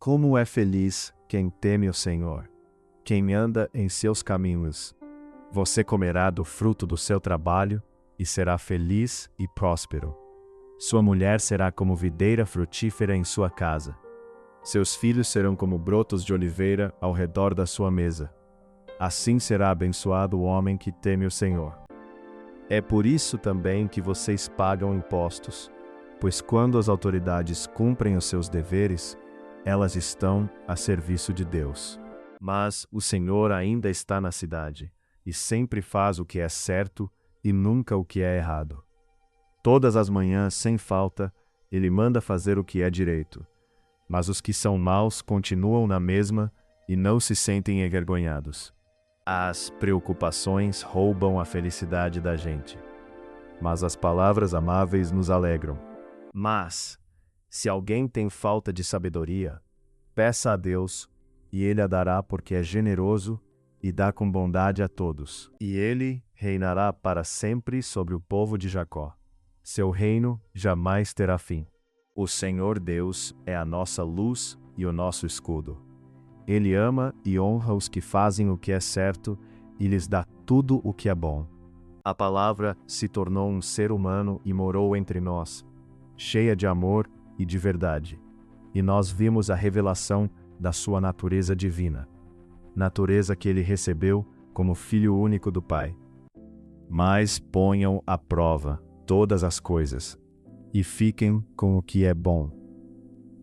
Como é feliz quem teme o Senhor, quem anda em seus caminhos. Você comerá do fruto do seu trabalho e será feliz e próspero. Sua mulher será como videira frutífera em sua casa. Seus filhos serão como brotos de oliveira ao redor da sua mesa. Assim será abençoado o homem que teme o Senhor. É por isso também que vocês pagam impostos, pois quando as autoridades cumprem os seus deveres, elas estão a serviço de Deus. Mas o Senhor ainda está na cidade, e sempre faz o que é certo e nunca o que é errado. Todas as manhãs, sem falta, ele manda fazer o que é direito. Mas os que são maus continuam na mesma e não se sentem envergonhados. As preocupações roubam a felicidade da gente, mas as palavras amáveis nos alegram. Mas, se alguém tem falta de sabedoria, peça a Deus, e Ele a dará porque é generoso e dá com bondade a todos. E Ele reinará para sempre sobre o povo de Jacó. Seu reino jamais terá fim. O Senhor Deus é a nossa luz e o nosso escudo. Ele ama e honra os que fazem o que é certo e lhes dá tudo o que é bom. A palavra se tornou um ser humano e morou entre nós, cheia de amor e de verdade. E nós vimos a revelação da sua natureza divina, natureza que ele recebeu como filho único do Pai. Mas ponham à prova todas as coisas, e fiquem com o que é bom.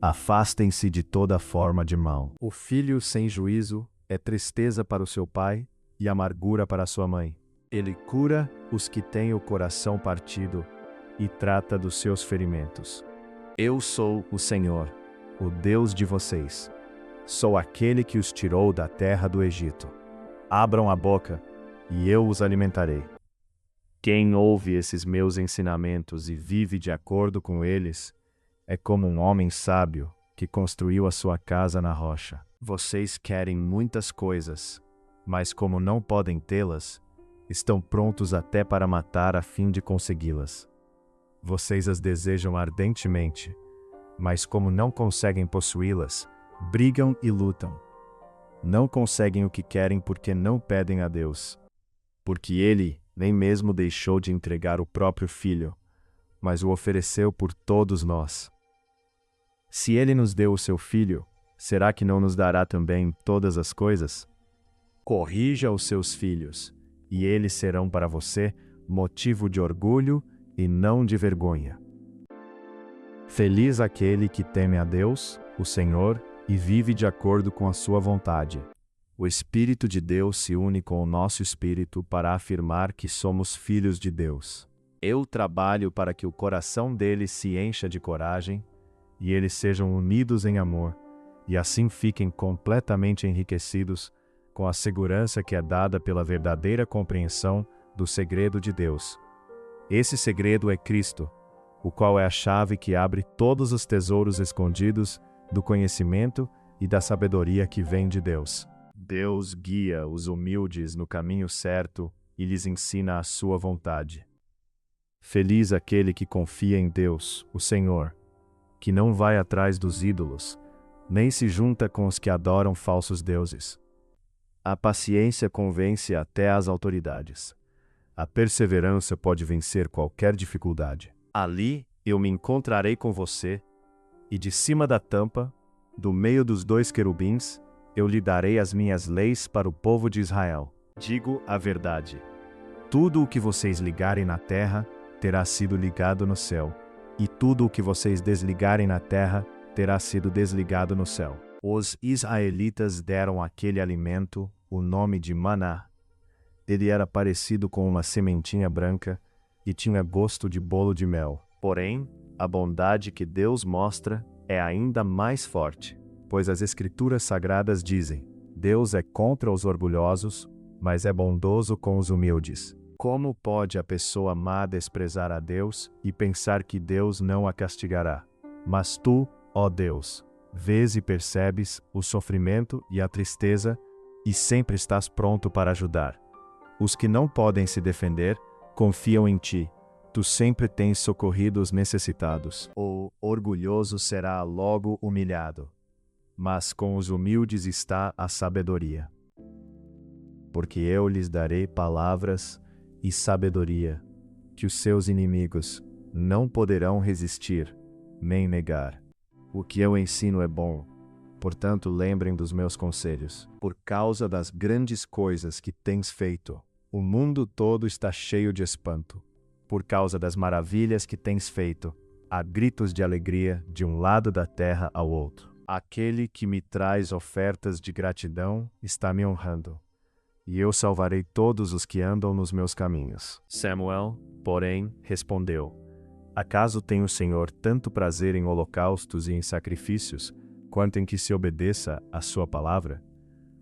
Afastem-se de toda forma de mal. O filho sem juízo é tristeza para o seu pai e amargura para sua mãe. Ele cura os que têm o coração partido e trata dos seus ferimentos. Eu sou o Senhor, o Deus de vocês. Sou aquele que os tirou da terra do Egito. Abram a boca, e eu os alimentarei. Quem ouve esses meus ensinamentos e vive de acordo com eles, é como um homem sábio que construiu a sua casa na rocha. Vocês querem muitas coisas, mas como não podem tê-las, estão prontos até para matar a fim de consegui-las. Vocês as desejam ardentemente, mas como não conseguem possuí-las, brigam e lutam. Não conseguem o que querem porque não pedem a Deus, porque Ele nem mesmo deixou de entregar o próprio Filho, mas o ofereceu por todos nós. Se Ele nos deu o seu Filho, será que não nos dará também todas as coisas? Corrija os seus filhos, e eles serão para você motivo de orgulho e não de vergonha. Feliz aquele que teme a Deus, o Senhor, e vive de acordo com a sua vontade. O Espírito de Deus se une com o nosso espírito para afirmar que somos filhos de Deus. Eu trabalho para que o coração deles se encha de coragem e eles sejam unidos em amor, e assim fiquem completamente enriquecidos com a segurança que é dada pela verdadeira compreensão do segredo de Deus. Esse segredo é Cristo, o qual é a chave que abre todos os tesouros escondidos do conhecimento e da sabedoria que vem de Deus. Deus guia os humildes no caminho certo e lhes ensina a sua vontade. Feliz aquele que confia em Deus, o Senhor, que não vai atrás dos ídolos, nem se junta com os que adoram falsos deuses. A paciência convence até as autoridades. A perseverança pode vencer qualquer dificuldade. Ali eu me encontrarei com você, e de cima da tampa, do meio dos dois querubins, eu lhe darei as minhas leis para o povo de Israel. Digo a verdade. Tudo o que vocês ligarem na terra terá sido ligado no céu, e tudo o que vocês desligarem na terra terá sido desligado no céu. Os israelitas deram àquele alimento o nome de maná. Ele era parecido com uma sementinha branca e tinha gosto de bolo de mel. Porém, a bondade que Deus mostra é ainda mais forte, pois as Escrituras Sagradas dizem: Deus é contra os orgulhosos, mas é bondoso com os humildes. Como pode a pessoa má desprezar a Deus e pensar que Deus não a castigará? Mas tu, ó Deus, vês e percebes o sofrimento e a tristeza e sempre estás pronto para ajudar. Os que não podem se defender confiam em ti. Tu sempre tens socorrido os necessitados. O orgulhoso será logo humilhado, mas com os humildes está a sabedoria. Porque eu lhes darei palavras e sabedoria, que os seus inimigos não poderão resistir, nem negar. O que eu ensino é bom, portanto lembrem dos meus conselhos. Por causa das grandes coisas que tens feito, o mundo todo está cheio de espanto. Por causa das maravilhas que tens feito, há gritos de alegria de um lado da terra ao outro. Aquele que me traz ofertas de gratidão está me honrando, e eu salvarei todos os que andam nos meus caminhos. Samuel, porém, respondeu: Acaso tem o Senhor tanto prazer em holocaustos e em sacrifícios, quanto em que se obedeça à sua palavra?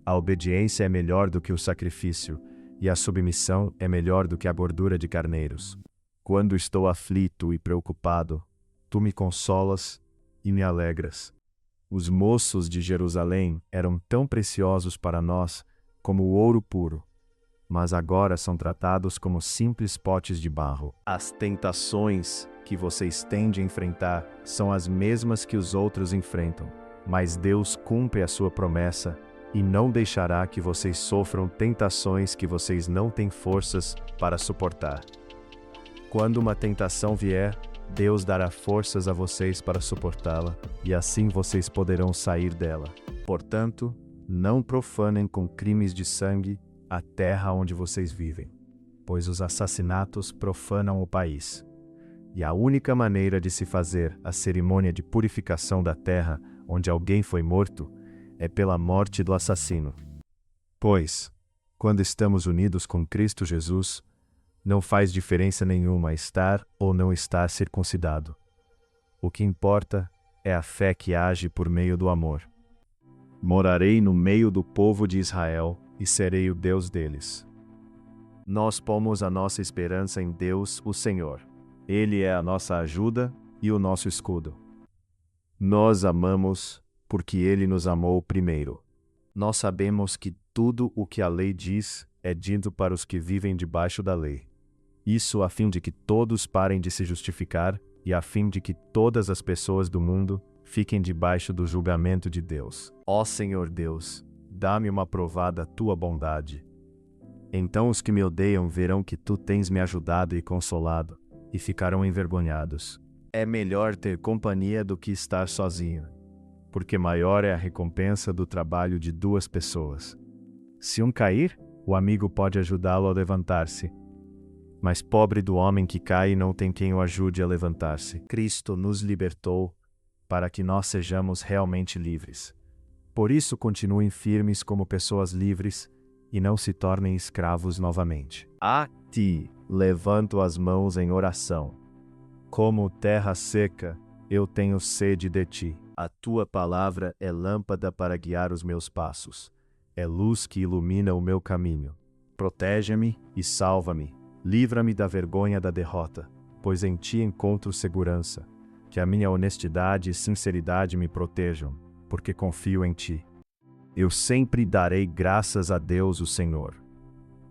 A obediência é melhor do que o sacrifício, e a submissão é melhor do que a gordura de carneiros. Quando estou aflito e preocupado, tu me consolas e me alegras. Os moços de Jerusalém eram tão preciosos para nós como o ouro puro, mas agora são tratados como simples potes de barro. As tentações que vocês têm de enfrentar são as mesmas que os outros enfrentam, mas Deus cumpre a sua promessa e não deixará que vocês sofram tentações que vocês não têm forças para suportar. Quando uma tentação vier, Deus dará forças a vocês para suportá-la, e assim vocês poderão sair dela. Portanto, não profanem com crimes de sangue a terra onde vocês vivem, pois os assassinatos profanam o país. E a única maneira de se fazer a cerimônia de purificação da terra onde alguém foi morto é pela morte do assassino. Pois, quando estamos unidos com Cristo Jesus, não faz diferença nenhuma estar ou não estar circuncidado. O que importa é a fé que age por meio do amor. Morarei no meio do povo de Israel e serei o Deus deles. Nós pomos a nossa esperança em Deus, o Senhor. Ele é a nossa ajuda e o nosso escudo. Nós amamos porque Ele nos amou primeiro. Nós sabemos que tudo o que a lei diz é dito para os que vivem debaixo da lei. Isso a fim de que todos parem de se justificar e a fim de que todas as pessoas do mundo fiquem debaixo do julgamento de Deus. Ó Senhor Deus, dá-me uma prova da tua bondade. Então os que me odeiam verão que tu tens me ajudado e consolado, e ficarão envergonhados. É melhor ter companhia do que estar sozinho, porque maior é a recompensa do trabalho de duas pessoas. Se um cair, o amigo pode ajudá-lo a levantar-se. Mas pobre do homem que cai e não tem quem o ajude a levantar-se. Cristo nos libertou para que nós sejamos realmente livres. Por isso continuem firmes como pessoas livres e não se tornem escravos novamente. A ti levanto as mãos em oração. Como terra seca, eu tenho sede de ti. A tua palavra é lâmpada para guiar os meus passos. É luz que ilumina o meu caminho. Protege-me e salva-me. Livra-me da vergonha da derrota, pois em ti encontro segurança. Que a minha honestidade e sinceridade me protejam, porque confio em ti. Eu sempre darei graças a Deus, o Senhor.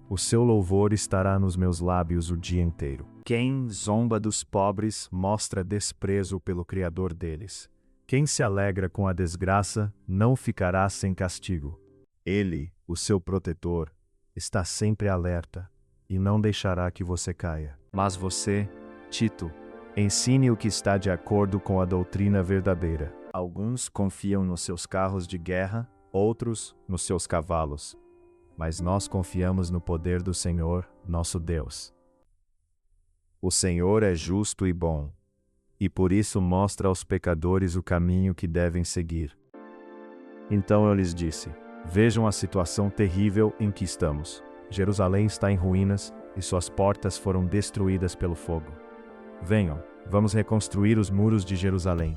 O seu louvor estará nos meus lábios o dia inteiro. Quem zomba dos pobres mostra desprezo pelo Criador deles. Quem se alegra com a desgraça não ficará sem castigo. Ele, o seu protetor, está sempre alerta e não deixará que você caia. Mas você, Tito, ensine o que está de acordo com a doutrina verdadeira. Alguns confiam nos seus carros de guerra, outros nos seus cavalos. Mas nós confiamos no poder do Senhor, nosso Deus. O Senhor é justo e bom, e por isso mostra aos pecadores o caminho que devem seguir. Então eu lhes disse: vejam a situação terrível em que estamos. Jerusalém está em ruínas e suas portas foram destruídas pelo fogo. Venham, vamos reconstruir os muros de Jerusalém,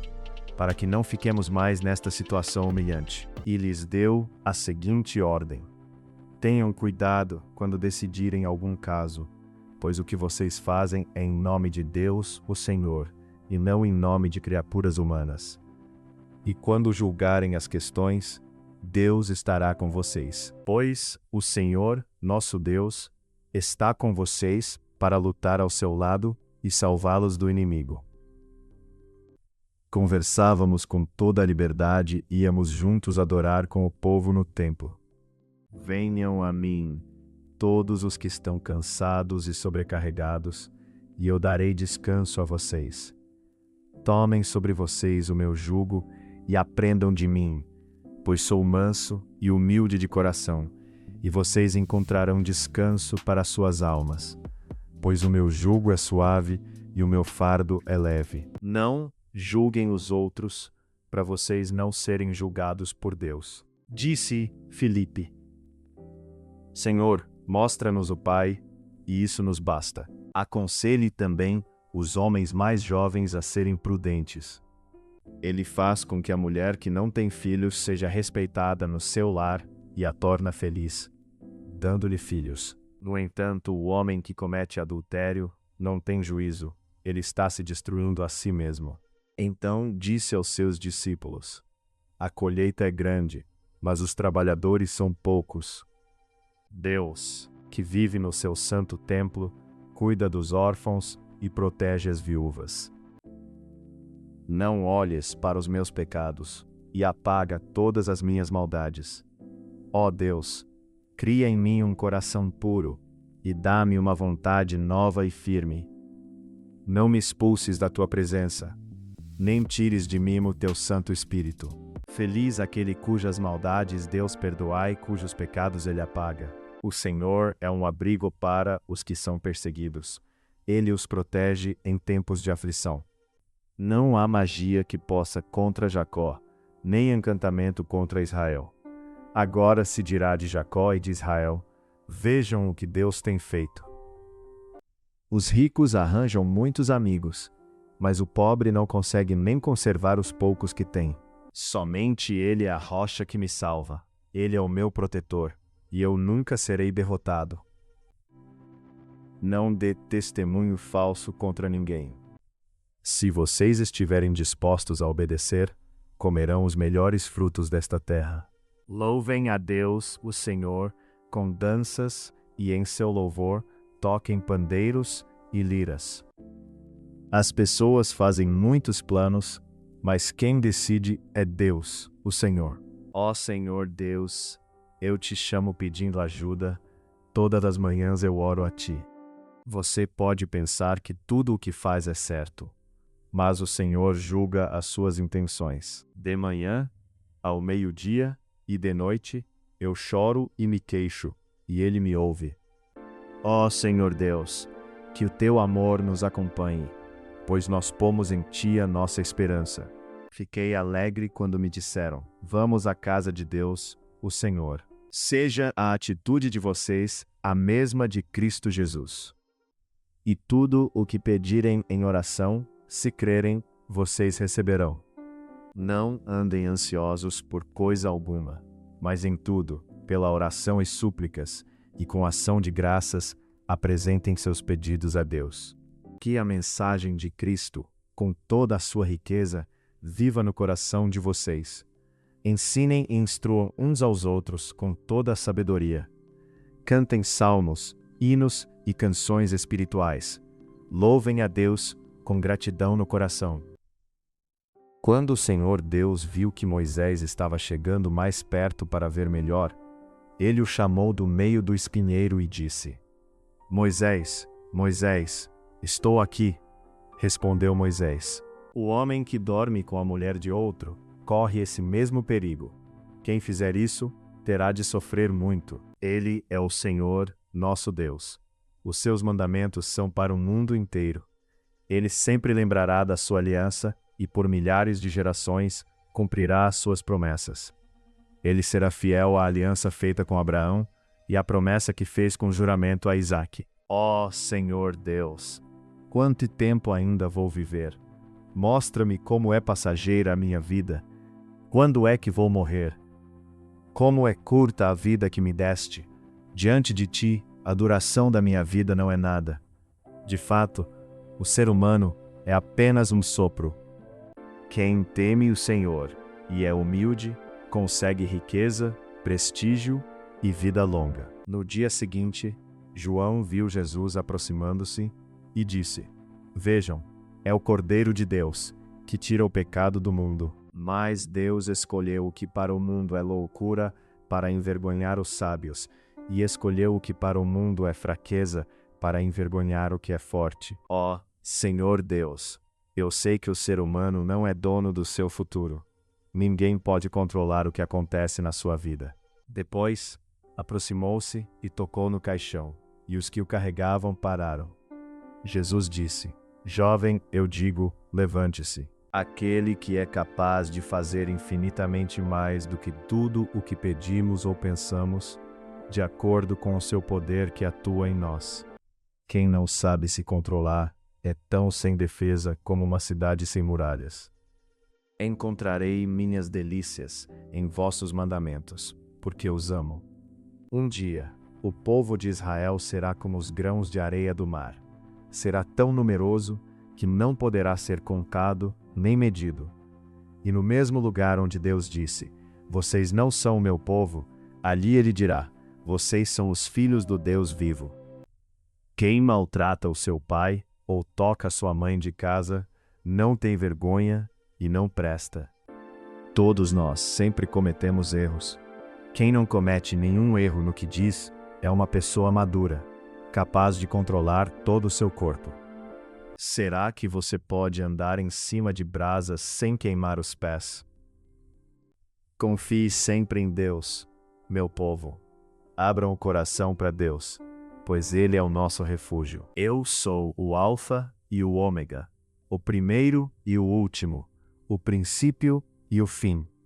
para que não fiquemos mais nesta situação humilhante. E lhes deu a seguinte ordem: tenham cuidado quando decidirem algum caso, pois o que vocês fazem é em nome de Deus, o Senhor, e não em nome de criaturas humanas. E quando julgarem as questões, Deus estará com vocês, pois o Senhor, nosso Deus, está com vocês para lutar ao seu lado e salvá-los do inimigo. Conversávamos com toda a liberdade e íamos juntos adorar com o povo no templo. Venham a mim, todos os que estão cansados e sobrecarregados, e eu darei descanso a vocês. Tomem sobre vocês o meu jugo e aprendam de mim, pois sou manso e humilde de coração, e vocês encontrarão descanso para suas almas, pois o meu jugo é suave e o meu fardo é leve. Não julguem os outros, para vocês não serem julgados por Deus. Disse Filipe: Senhor, mostra-nos o Pai, e isso nos basta. Aconselhe também os homens mais jovens a serem prudentes. Ele faz com que a mulher que não tem filhos seja respeitada no seu lar e a torna feliz, dando-lhe filhos. No entanto, o homem que comete adultério não tem juízo, ele está se destruindo a si mesmo. Então disse aos seus discípulos: A colheita é grande, mas os trabalhadores são poucos. Deus, que vive no seu santo templo, cuida dos órfãos e protege as viúvas. Não olhes para os meus pecados e apaga todas as minhas maldades. Ó Deus, cria em mim um coração puro e dá-me uma vontade nova e firme. Não me expulses da tua presença, nem tires de mim o teu Santo Espírito. Feliz aquele cujas maldades Deus perdoai e cujos pecados ele apaga. O Senhor é um abrigo para os que são perseguidos. Ele os protege em tempos de aflição. Não há magia que possa contra Jacó, nem encantamento contra Israel. Agora se dirá de Jacó e de Israel: Vejam o que Deus tem feito. Os ricos arranjam muitos amigos, mas o pobre não consegue nem conservar os poucos que tem. Somente Ele é a rocha que me salva. Ele é o meu protetor, e eu nunca serei derrotado. Não dê testemunho falso contra ninguém. Se vocês estiverem dispostos a obedecer, comerão os melhores frutos desta terra. Louvem a Deus, o Senhor, com danças, e em seu louvor toquem pandeiros e liras. As pessoas fazem muitos planos, mas quem decide é Deus, o Senhor. Ó Senhor Deus, eu te chamo pedindo ajuda, todas as manhãs eu oro a ti. Você pode pensar que tudo o que faz é certo, mas o Senhor julga as suas intenções. De manhã, ao meio-dia e de noite, eu choro e me queixo, e Ele me ouve. Ó Senhor Deus, que o teu amor nos acompanhe, pois nós pomos em ti a nossa esperança. Fiquei alegre quando me disseram: Vamos à casa de Deus, o Senhor. Seja a atitude de vocês a mesma de Cristo Jesus. E tudo o que pedirem em oração, se crerem, vocês receberão. Não andem ansiosos por coisa alguma, mas em tudo, pela oração e súplicas, e com ação de graças, apresentem seus pedidos a Deus. Que a mensagem de Cristo, com toda a sua riqueza, viva no coração de vocês. Ensinem e instruam uns aos outros com toda a sabedoria. Cantem salmos, hinos e canções espirituais. Louvem a Deus com gratidão no coração. Quando o Senhor Deus viu que Moisés estava chegando mais perto para ver melhor, ele o chamou do meio do espinheiro e disse: Moisés, Moisés, estou aqui. Respondeu Moisés: O homem que dorme com a mulher de outro corre esse mesmo perigo. Quem fizer isso terá de sofrer muito. Ele é o Senhor, nosso Deus. Os seus mandamentos são para o mundo inteiro. Ele sempre lembrará da sua aliança e por milhares de gerações cumprirá as suas promessas. Ele será fiel à aliança feita com Abraão e à promessa que fez com juramento a Isaque. Ó Senhor Deus, quanto tempo ainda vou viver? Mostra-me como é passageira a minha vida. Quando é que vou morrer? Como é curta a vida que me deste. Diante de ti, a duração da minha vida não é nada. De fato, o ser humano é apenas um sopro. Quem teme o Senhor e é humilde, consegue riqueza, prestígio e vida longa. No dia seguinte, João viu Jesus aproximando-se e disse: Vejam, é o Cordeiro de Deus, que tira o pecado do mundo. Mas Deus escolheu o que para o mundo é loucura para envergonhar os sábios, e escolheu o que para o mundo é fraqueza para envergonhar o que é forte. Ó Senhor Deus, eu sei que o ser humano não é dono do seu futuro. Ninguém pode controlar o que acontece na sua vida. Depois, aproximou-se e tocou no caixão, e os que o carregavam pararam. Jesus disse: Jovem, eu digo, levante-se. Aquele que é capaz de fazer infinitamente mais do que tudo o que pedimos ou pensamos, de acordo com o seu poder que atua em nós. Quem não sabe se controlar é tão sem defesa como uma cidade sem muralhas. Encontrarei minhas delícias em vossos mandamentos, porque os amo. Um dia, o povo de Israel será como os grãos de areia do mar. Será tão numeroso que não poderá ser contado nem medido. E no mesmo lugar onde Deus disse: Vocês não são o meu povo, ali ele dirá: Vocês são os filhos do Deus vivo. Quem maltrata o seu pai ou toca sua mãe de casa, não tem vergonha e não presta. Todos nós sempre cometemos erros. Quem não comete nenhum erro no que diz é uma pessoa madura, capaz de controlar todo o seu corpo. Será que você pode andar em cima de brasas sem queimar os pés? Confie sempre em Deus, meu povo. Abram o coração para Deus, pois Ele é o nosso refúgio. Eu sou o Alfa e o Ômega, o primeiro e o último, o princípio e o fim.